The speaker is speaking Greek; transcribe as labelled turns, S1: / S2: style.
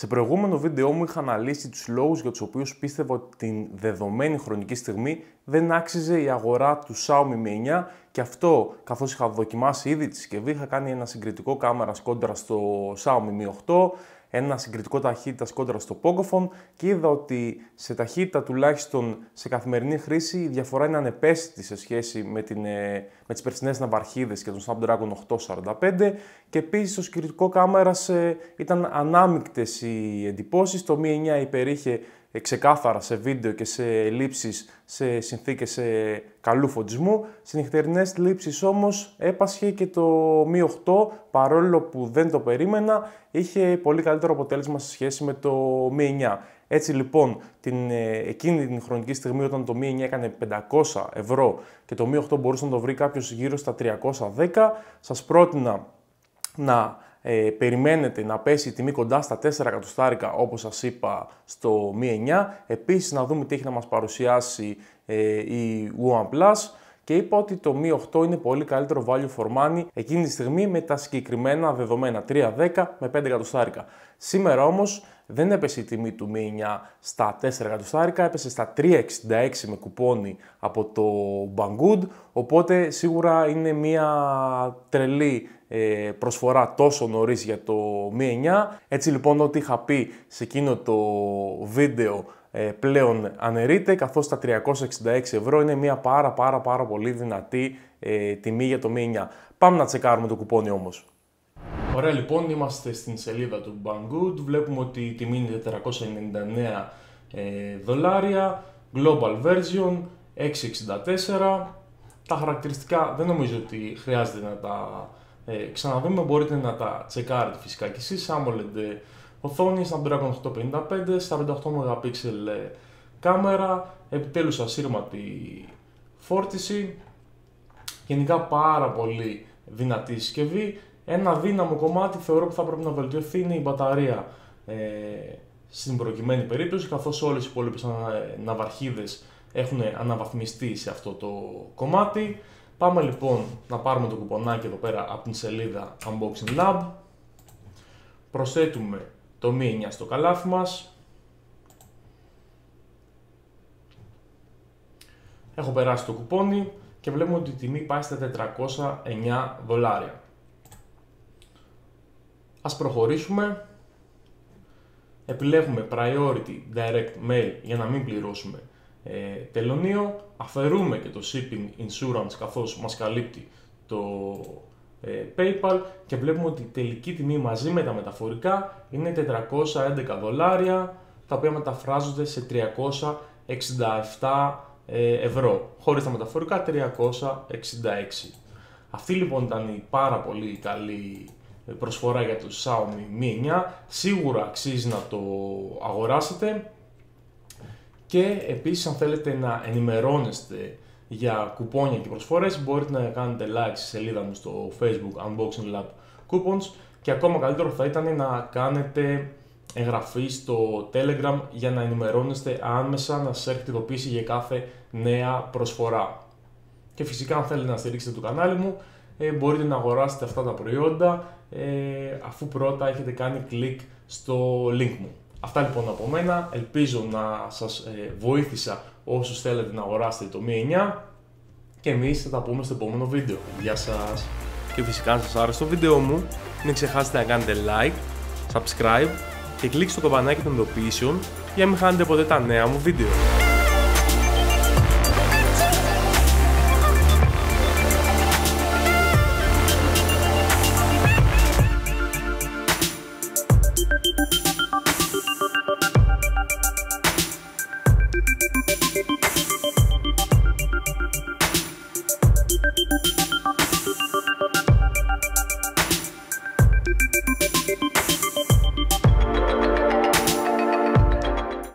S1: Σε προηγούμενο βίντεο μου είχα αναλύσει τους λόγους για τους οποίους πίστευα ότι την δεδομένη χρονική στιγμή δεν άξιζε η αγορά του Xiaomi Mi 9 και αυτό καθώς είχα δοκιμάσει ήδη τη συσκευή, είχα κάνει ένα συγκριτικό κάμερας κόντρα στο Xiaomi Mi 8, ένα συγκριτικό ταχύτητας κόντρα στο Pocophone και είδα ότι σε ταχύτητα τουλάχιστον σε καθημερινή χρήση η διαφορά είναι ανεπαίσθητη σε σχέση με τις περσινές ναυαρχίδες και τον Snapdragon 845 και επίσης στο συγκριτικό κάμερας ήταν ανάμεικτες οι εντυπώσεις. Το Mi 9 υπερείχε ξεκάθαρα σε βίντεο και σε λήψεις σε συνθήκες καλού φωτισμού. Σε νυχτερινές λήψεις όμως έπασχε και το Mi 8, παρόλο που δεν το περίμενα, είχε πολύ καλύτερο αποτέλεσμα σε σχέση με το Mi 9. Έτσι λοιπόν, εκείνη την χρονική στιγμή όταν το Mi 9 έκανε 500 ευρώ και το Mi 8 μπορούσε να το βρει κάποιος γύρω στα 310, σας πρότεινα να περιμένετε να πέσει η τιμή κοντά στα 4 εκατοστάρικα όπως σας είπα στο Mi 9. Επίσης να δούμε τι έχει να μας παρουσιάσει η OnePlus και είπα ότι το Mi 8 είναι πολύ καλύτερο value for money εκείνη τη στιγμή με τα συγκεκριμένα δεδομένα 310 με 5 εκατοστάρικα. Σήμερα όμως δεν έπεσε η τιμή του Mi 9 στα 4 εκατοστάρικα, έπεσε στα 366 με κουπόνι από το Banggood, οπότε σίγουρα είναι μια τρελή προσφορά τόσο νωρίς για το Mi 9. Έτσι λοιπόν ό,τι είχα πει σε εκείνο το βίντεο πλέον αναιρείται, καθώς τα 366 ευρώ είναι μια πάρα πολύ δυνατή τιμή για το Mi 9. Πάμε να τσεκάρουμε το κουπόνι όμως. Ωραία, λοιπόν, είμαστε στην σελίδα του Banggood. Βλέπουμε ότι η τιμή είναι 499 δολάρια, global version 664. Τα χαρακτηριστικά δεν νομίζω ότι χρειάζεται να τα ξαναδούμε, μπορείτε να τα τσεκάρετε φυσικά και εσείς. AMOLED οθόνη, Snapdragon 855, 48 MP κάμερα, επιτέλους ασύρματη φόρτιση. Γενικά πάρα πολύ δυνατή συσκευή. Ένα δύναμο κομμάτι θεωρώ που θα πρέπει να βελτιωθεί είναι η μπαταρία στην προκειμένη περίπτωση, καθώς όλες οι υπόλοιπες ναυαρχίδες έχουν αναβαθμιστεί σε αυτό το κομμάτι. Πάμε λοιπόν να πάρουμε το κουπονάκι εδώ πέρα από την σελίδα Unboxing Lab. Προσθέτουμε το Mi 9 στο καλάθι μας. Έχω περάσει το κουπόνι και βλέπουμε ότι η τιμή πάει στα 409 δολάρια. Ας προχωρήσουμε. Επιλέγουμε Priority Direct Mail για να μην πληρώσουμε τελωνείο. Αφαιρούμε και το Shipping Insurance καθώς μας καλύπτει το PayPal και βλέπουμε ότι η τελική τιμή μαζί με τα μεταφορικά είναι 411 δολάρια, τα οποία μεταφράζονται σε 367 ευρώ. Χωρίς τα μεταφορικά 366. Αυτή λοιπόν ήταν η πάρα πολύ καλή προσφορά για το Xiaomi Mi 9. Σίγουρα αξίζει να το αγοράσετε και επίσης αν θέλετε να ενημερώνεστε για κουπόνια και προσφορές μπορείτε να κάνετε like στη σελίδα μου στο Facebook Unboxing Lab Coupons και ακόμα καλύτερο θα ήταν να κάνετε εγγραφή στο Telegram για να ενημερώνεστε άμεσα, να σας έρχεται ειδοποίηση για κάθε νέα προσφορά. Και φυσικά αν θέλετε να στηρίξετε το κανάλι μου μπορείτε να αγοράσετε αυτά τα προϊόντα αφού πρώτα έχετε κάνει κλικ στο link μου. Αυτά λοιπόν από μένα, ελπίζω να σας βοήθησα όσους θέλετε να αγοράσετε το Mi 9 και εμείς θα τα πούμε στο επόμενο βίντεο. Γεια σας! Και φυσικά αν σας άρεσε το βίντεο μου, μην ξεχάσετε να κάνετε like, subscribe και κλικ στο καμπανάκι των ειδοποιήσεων για να μην χάνετε ποτέ τα νέα μου βίντεο.